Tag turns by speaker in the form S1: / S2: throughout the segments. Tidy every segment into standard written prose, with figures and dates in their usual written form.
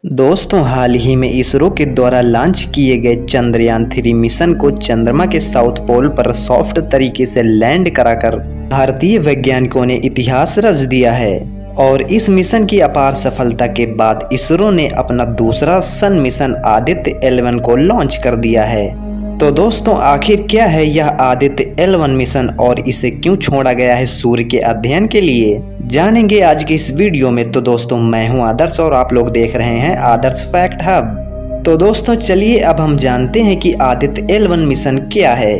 S1: दोस्तों, हाल ही में इसरो के द्वारा लॉन्च किए गए चंद्रयान-3 मिशन को चंद्रमा के साउथ पोल पर सॉफ्ट तरीके से लैंड कराकर भारतीय वैज्ञानिकों ने इतिहास रच दिया है। और इस मिशन की अपार सफलता के बाद इसरो ने अपना दूसरा सन मिशन आदित्य L1 को लॉन्च कर दिया है। तो दोस्तों, आखिर क्या है यह आदित्य L1 मिशन और इसे क्यों छोड़ा गया है सूर्य के अध्ययन के लिए, जानेंगे आज के इस वीडियो में। तो दोस्तों, मैं हूं आदर्श और आप लोग देख रहे हैं आदर्श फैक्ट हब। तो दोस्तों, चलिए अब हम जानते हैं कि आदित्य L1 मिशन क्या है।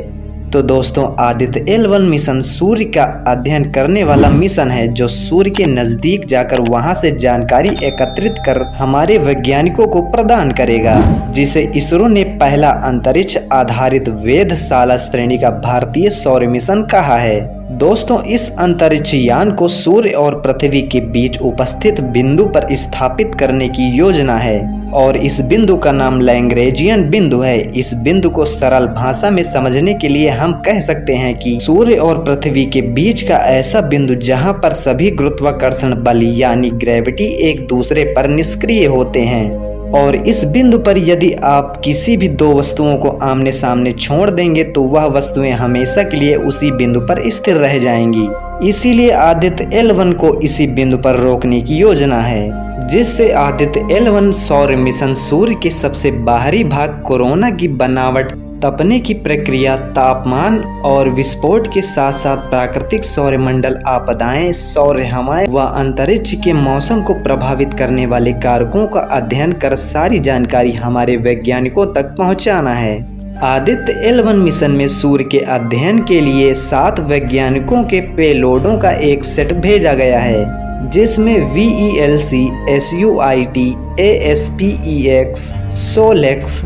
S1: तो दोस्तों, आदित्य L1 मिशन सूर्य का अध्ययन करने वाला मिशन है जो सूर्य के नजदीक जाकर वहां से जानकारी एकत्रित कर हमारे वैज्ञानिकों को प्रदान करेगा, जिसे इसरो ने पहला अंतरिक्ष आधारित वेधशाला श्रेणी का भारतीय सौर मिशन कहा है। दोस्तों, इस अंतरिक्ष यान को सूर्य और पृथ्वी के बीच उपस्थित बिंदु पर स्थापित करने की योजना है और इस बिंदु का नाम लैग्रेंजियन बिंदु है। इस बिंदु को सरल भाषा में समझने के लिए हम कह सकते हैं कि सूर्य और पृथ्वी के बीच का ऐसा बिंदु जहां पर सभी गुरुत्वाकर्षण बल यानी ग्रेविटी एक दूसरे पर निष्क्रिय होते हैं। और इस बिंदु पर यदि आप किसी भी दो वस्तुओं को आमने सामने छोड़ देंगे तो वह वस्तुएं हमेशा के लिए उसी बिंदु पर स्थिर रह जाएंगी। इसीलिए आदित्य L1 को इसी बिंदु पर रोकने की योजना है, जिससे आदित्य L1 सौर मिशन सूर्य के सबसे बाहरी भाग कोरोना की बनावट, तपने की प्रक्रिया, तापमान और विस्फोट के साथ साथ प्राकृतिक सौरमंडल आपदाएं, सौर हवाएं व अंतरिक्ष के मौसम को प्रभावित करने वाले कारकों का अध्ययन कर सारी जानकारी हमारे वैज्ञानिकों तक पहुंचाना है। आदित्य L1 मिशन में सूर्य के अध्ययन के लिए 7 वैज्ञानिकों के पेलोडों का एक सेट भेजा गया है, जिसमें VELC, SUIT, ASPEX, SOLEX,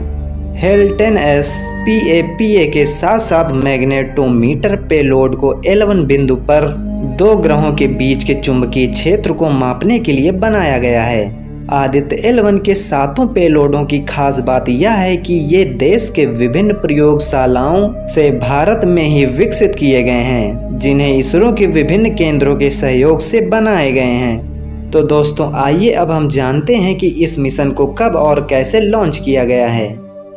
S1: HALE-10S, PAPA के साथ साथ मैग्नेटोमीटर पेलोड को L1 बिंदु पर 2 ग्रहों के बीच के चुंबकीय क्षेत्र को मापने के लिए बनाया गया है। आदित्य L1 के 7 पेलोडों की खास बात यह है कि ये देश के विभिन्न प्रयोगशालाओं से भारत में ही विकसित किए गए हैं, जिन्हें इसरो के विभिन्न केंद्रों के सहयोग से बनाए गए हैं। तो दोस्तों, आइए अब हम जानते हैं कि इस मिशन को कब और कैसे लॉन्च किया गया है।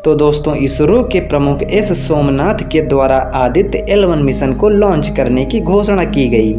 S1: तो दोस्तों, इसरो के प्रमुख S सोमनाथ के द्वारा आदित्य L1 मिशन को लॉन्च करने की घोषणा की गई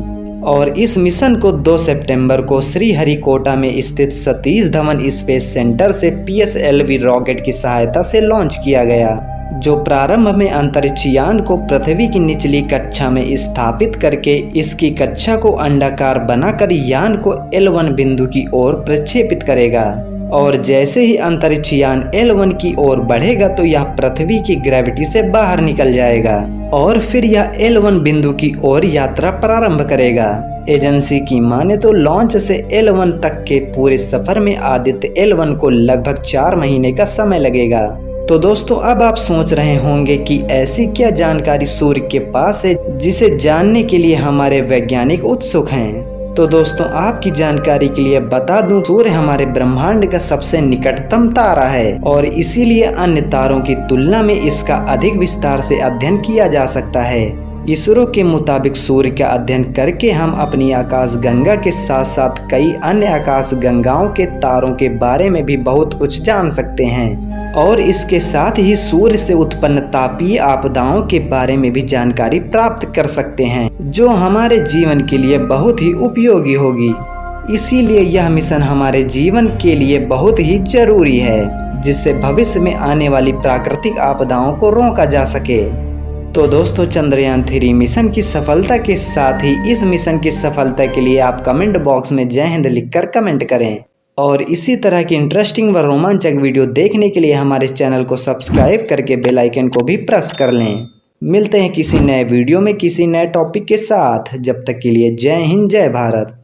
S1: और इस मिशन को 2 सितंबर को श्रीहरिकोटा में स्थित सतीश धवन स्पेस सेंटर से PSLV रॉकेट की सहायता से लॉन्च किया गया, जो प्रारंभ में अंतरिक्ष यान को पृथ्वी की निचली कक्षा में स्थापित करके इसकी कक्षा को अंडाकार बनाकर यान को L1 बिंदु की ओर प्रक्षेपित करेगा। और जैसे ही अंतरिक्ष यान L1 की ओर बढ़ेगा तो यह पृथ्वी की ग्रेविटी से बाहर निकल जाएगा और फिर यह L1 बिंदु की ओर यात्रा प्रारंभ करेगा। एजेंसी की माने तो लॉन्च से L1 तक के पूरे सफर में आदित्य L1 को लगभग 4 महीने का समय लगेगा। तो दोस्तों, अब आप सोच रहे होंगे कि ऐसी क्या जानकारी सूर्य के पास है जिसे जानने के लिए हमारे वैज्ञानिक उत्सुक हैं। तो दोस्तों, आपकी जानकारी के लिए बता दूं, सूर्य हमारे ब्रह्मांड का सबसे निकटतम तारा है और इसीलिए अन्य तारों की तुलना में इसका अधिक विस्तार से अध्ययन किया जा सकता है। इसरो के मुताबिक सूर्य का अध्ययन करके हम अपनी आकाश गंगा के साथ साथ कई अन्य आकाश गंगाओं के तारों के बारे में भी बहुत कुछ जान सकते हैं और इसके साथ ही सूर्य से उत्पन्न तापीय आपदाओं के बारे में भी जानकारी प्राप्त कर सकते हैं, जो हमारे जीवन के लिए बहुत ही उपयोगी होगी। इसीलिए यह मिशन हमारे जीवन के लिए बहुत ही जरूरी है, जिससे भविष्य में आने वाली प्राकृतिक आपदाओं को रोका जा सके। तो दोस्तों, चंद्रयान-3 मिशन की सफलता के साथ ही इस मिशन की सफलता के लिए आप कमेंट बॉक्स में जय हिंद लिखकर कमेंट करें और इसी तरह की इंटरेस्टिंग व रोमांचक वीडियो देखने के लिए हमारे चैनल को सब्सक्राइब करके बेल आइकन को भी प्रेस कर लें। मिलते हैं किसी नए वीडियो में किसी नए टॉपिक के साथ। जब तक के लिए जय हिंद, जय भारत।